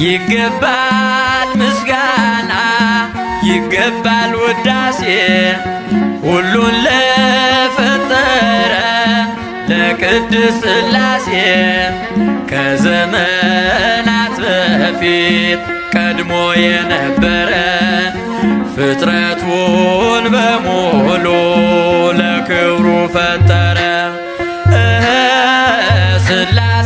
ይገባል ምስጋና ይገባል ውዳሴ ሁሉን ለፈጠረ ለቅድስት ሥላሴ ከዘመናት በፊት ቀድሞ የነበረ ፍጥረቱን በሙሉ ለክብሩ ፈጠረ። ሥላሴ